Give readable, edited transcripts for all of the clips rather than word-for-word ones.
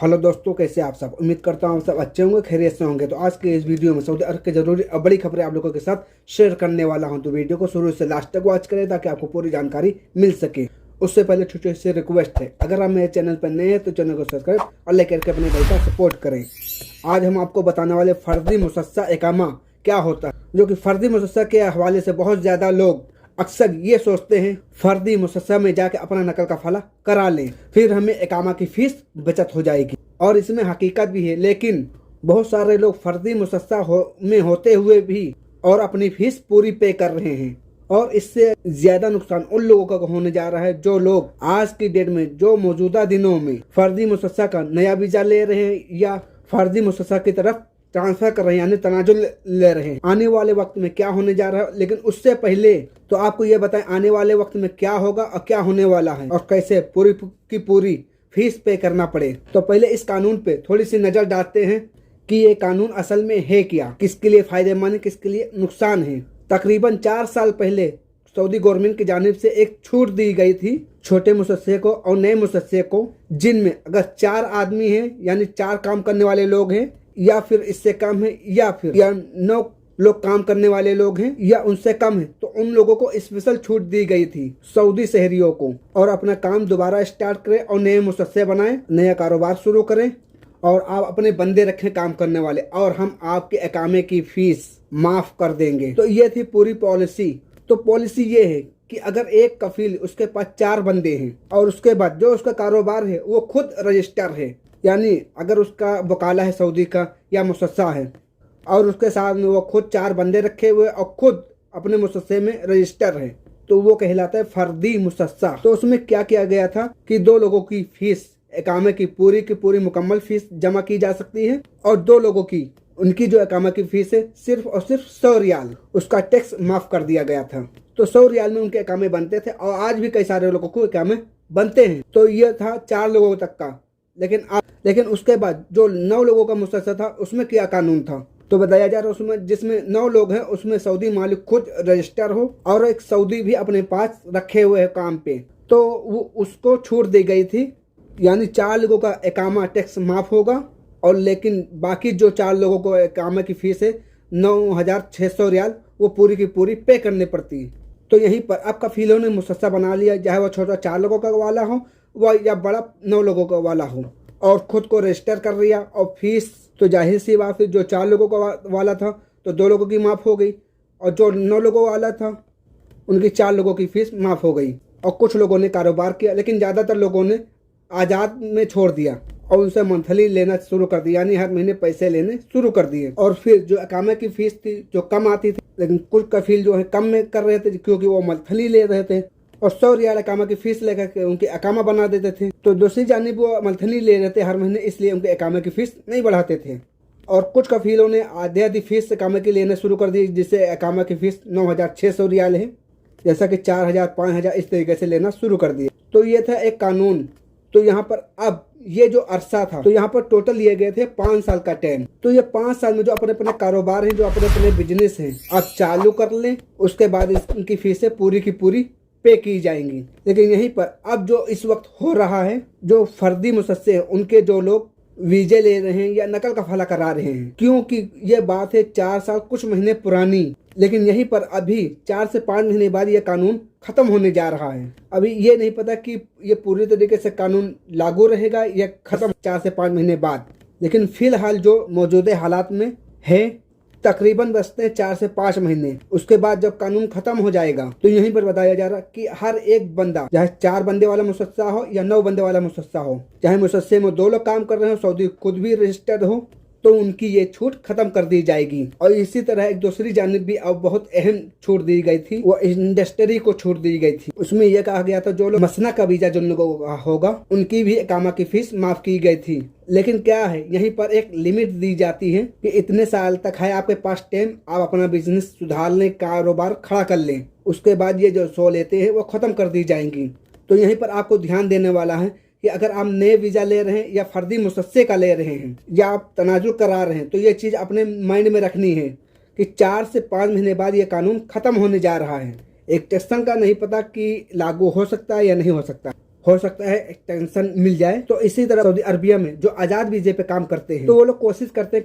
Hello दोस्तों, कैसे आप सब। उम्मीद करता हूँ सब अच्छे होंगे, खैरियत से होंगे। तो आज के इस वीडियो में सऊदी अरब की जरूरी और बड़ी खबरें आप लोगों के साथ शेयर करने वाला हूं। तो वीडियो को शुरू से लास्ट तक वॉच करें ताकि आपको पूरी जानकारी मिल सके। उससे पहले छोटी सी रिक्वेस्ट है, अगर आप मेरे चैनल पर नए हैं तो चैनल को सब्सक्राइब और लाइक करके अपने भाई का सपोर्ट करें। आज हम आपको बताने वाले फर्जी मुसस्सा इकामा क्या होता है, जो कि फर्जी मुसस्सा के हवाले से बहुत ज्यादा लोग अक्सर ये सोचते हैं फर्जी मुसस्सा में जाके अपना नकल का फला करा लें, फिर हमें इकामा की फीस बचत हो जाएगी। और इसमें हकीकत भी है, लेकिन बहुत सारे लोग फर्जी मुसस्सा में होते हुए भी और अपनी फीस पूरी पे कर रहे हैं। और इससे ज्यादा नुकसान उन लोगों का होने जा रहा है जो लोग आज की डेट में, जो मौजूदा दिनों में फर्जी मुसस्सा का नया वीजा ले रहे हैं या फर्जी मुसस्सा की तरफ ट्रांसफर कर रहे हैं, यानी तनाजुल ले रहे हैं। आने वाले वक्त में क्या होने जा रहा है, लेकिन उससे पहले तो आपको ये बताएं आने वाले वक्त में क्या होगा और क्या होने वाला है और कैसे पूरी की पूरी फीस पे करना पड़े। तो पहले इस कानून पे थोड़ी सी नजर डालते हैं कि ये कानून असल में है क्या, किसके लिए फायदेमंद है, किसके लिए नुकसान है। तकरीबन 4 साल पहले सऊदी गवर्नमेंट की जानिब से एक छूट दी गई थी छोटे मुसस्से को और नए मुसस्से को, जिनमें अगर 4 आदमी हैं यानी 4 काम करने वाले लोग हैं या फिर इससे कम है या फिर 9 लोग काम करने वाले लोग हैं या उनसे कम है, तो उन लोगों को स्पेशल छूट दी गई थी सऊदी शहरियों को, और अपना काम दोबारा स्टार्ट करें और नए मुसस्से बनाएं, नया कारोबार शुरू करें और आप अपने बंदे रखें काम करने वाले, और हम आपके इकामे की फीस माफ कर देंगे। तो ये थी पूरी पॉलिसी। तो पॉलिसी ये है कि अगर एक कफील, उसके पास 4 बंदे हैं और उसके बाद जो उसका कारोबार है वो खुद रजिस्टर है, यानी अगर उसका वकाला है सऊदी का या मुसस्सा है और उसके साथ में वो खुद 4 बंदे रखे हुए और खुद अपने मुसस्से में रजिस्टर है, तो वो कहलाता है फर्जी मुसस्सा। तो उसमें क्या किया गया था कि 2 लोगों की फीस, इकामे की पूरी मुकम्मल फीस जमा की जा सकती है और 2 लोगों की, उनकी जो इकामा की फीस है सिर्फ और सिर्फ 100 रियाल, उसका टैक्स माफ कर दिया गया था। तो 100 रियाल में उनके इकामे बनते थे और आज भी कई सारे लोगों को इकामे बनते हैं। तो ये था 4 लोगों तक का। लेकिन उसके बाद जो 9 लोगों का मुसस्सा था उसमें क्या कानून था, तो बताया जा रहा है उसमें जिसमें 9 लोग हैं उसमें सऊदी मालिक खुद रजिस्टर हो और एक सऊदी भी अपने पास रखे हुए है काम पे, तो वो उसको छूट दी गई थी, यानी 4 लोगों का इकामा टैक्स माफ होगा और लेकिन बाकी जो 4 लोगों को इकामा की फीस है 9,600 रियाल वो पूरी की पूरी पे करनी पड़ती है। तो यहीं पर अब कफीलों ने मुसस्सा बना लिया, चाहे वो छोटा 4 लोगों का वाला हो वह या बड़ा 9 लोगों का वाला हो, और खुद को रजिस्टर कर लिया। और फीस तो जाहिर सी बात है, जो 4 लोगों का वाला था तो 2 लोगों की माफ़ हो गई, और जो 9 लोगों वाला था उनकी 4 लोगों की फीस माफ़ हो गई। और कुछ लोगों ने कारोबार किया, लेकिन ज़्यादातर लोगों ने आज़ाद में छोड़ दिया और उनसे मंथली लेना शुरू कर दिया, यानी हर महीने पैसे लेने शुरू कर दिए। और फिर जो इकामे की फीस थी जो कम आती थी, लेकिन कुछ कफील जो है कम में कर रहे थे क्योंकि वो मंथली ले रहे थे और 100 रियाल इकामा की फीस लेकर के उनके इकामा बना देते थे। तो दूसरी जानिब वो मंथली ले रहे थे हर महीने, इसलिए उनके इकामे की फीस नहीं बढ़ाते थे। और कुछ कफीलों ने आधी फीस इकामे की लेना शुरू कर दी, जिससे इकामा की फीस 9,600 रियाल है, जैसा कि 4,000 5,000 इस तरीके से लेना शुरू कर दिए। तो ये था एक कानून। तो यहाँ पर अब ये जो अरसा था, तो यहाँ पर टोटल लिए गए थे 5 साल का टाइम। तो ये 5 साल में जो अपने अपने कारोबार हैं, जो अपने अपने बिजनेस हैं, आप चालू कर लें, उसके बाद इनकी फीसें पूरी की पूरी पे की जाएंगी। लेकिन यहीं पर अब जो इस वक्त हो रहा है, जो फर्जी मुसस्से हैं उनके जो लोग वीजे ले रहे हैं या नकल का फला करा रहे हैं, क्योंकि ये बात है 4 साल कुछ महीने पुरानी, लेकिन यहीं पर अभी 4 से 5 महीने बाद ये कानून खत्म होने जा रहा है। अभी ये नहीं पता कि ये पूरी तरीके से कानून लागू रहेगा या खत्म 4 से 5 महीने बाद, लेकिन फिलहाल जो मौजूदा हालात में है तकरीबन बचते हैं 4 से 5 महीने। उसके बाद जब कानून खत्म हो जाएगा तो यहीं पर बताया जा रहा कि हर एक बंदा, चाहे 4 बंदे वाला मुसस्सा हो या 9 बंदे वाला मुसस्सा हो, चाहे मुसस्से में 2 लोग काम कर रहे हो, सऊदी खुद भी रजिस्टर्ड हो, तो उनकी ये छूट खत्म कर दी जाएगी। और इसी तरह एक दूसरी जानिब भी अब बहुत अहम छूट दी गई थी, वो इंडस्ट्री को छूट दी गई थी। उसमें यह कहा गया था जो लोग मसना का वीजा जिन लोगों का होगा उनकी भी इकामा की फीस माफ की गई थी। लेकिन क्या है, यहीं पर एक लिमिट दी जाती है कि इतने साल तक है आपके पास टाइम, आप अपना बिजनेस सुधार लें, कारोबार खड़ा कर लें, उसके बाद ये जो 100 लेते हैं वो खत्म कर दी जाएंगी। तो यहीं पर आपको ध्यान देने वाला है कि अगर आप नए वीजा ले रहे हैं या फर्जी मुसस्से का ले रहे हैं या आप तनाजुल करा रहे हैं, तो ये चीज़ अपने माइंड में रखनी है कि 4 से 5 महीने बाद ये कानून खत्म होने जा रहा है। एक्सटेंशन का नहीं पता कि लागू हो सकता है या नहीं हो सकता, हो सकता है एक्सटेंशन मिल जाए। तो इसी तरह सऊदी अरबिया में जो आजाद वीजे पे काम करते हैं तो वो लोग कोशिश करते हैं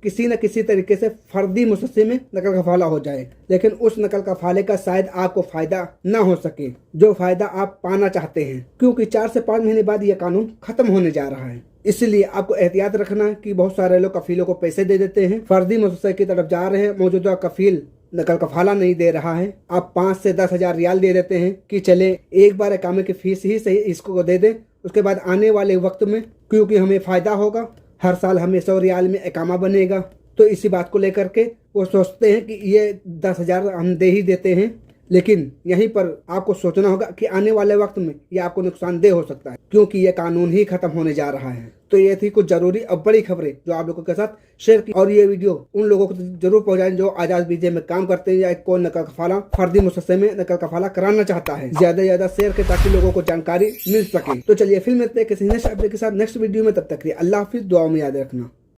किसी न किसी तरीके से फर्दी मुसस्से में नकल कफाला हो जाए, लेकिन उस नकल कफाले का शायद आपको फायदा न हो सके जो फायदा आप पाना चाहते हैं, क्योंकि 4 से 5 महीने बाद यह कानून खत्म होने जा रहा है। इसलिए आपको एहतियात रखना कि बहुत सारे लोग कफीलों को पैसे दे देते हैं, फर्दी मुसस्से की तरफ जा रहे हैं, मौजूदा कफील नकल कफाला नहीं दे रहा है, आप 5 से 10 हजार रियाल दे देते हैं कि चले एक बार इकामे की फीस ही सही इसको दे दे, उसके बाद आने वाले वक्त में क्योंकि हमें फ़ायदा होगा, हर साल हमें 100 रियाल में इकामा बनेगा, तो इसी बात को लेकर के वो सोचते हैं कि ये 10 हजार हम दे ही देते हैं। लेकिन यहीं पर आपको सोचना होगा कि आने वाले वक्त में ये आपको नुकसानदेह हो सकता है, क्योंकि ये कानून ही खत्म होने जा रहा है। तो ये थी कुछ जरूरी और बड़ी खबरें जो आप लोगों के साथ शेयर की, और ये वीडियो उन लोगों को जरूर पहुंचाएं जो आजाद वीजे में काम करते हैं या कोई नकल कफाला फर्दी मुसस्से में नकल कफाला कराना चाहता है। ज्यादा से ज्यादा शेयर करें ताकि लोगों को जानकारी मिल सके। तो चलिए फिर मिलते हैं किसी नेक्स्ट अपडेट के साथ नेक्स्ट वीडियो में, तब तक के लिए अल्लाह हाफिज, दुआ में याद रखना।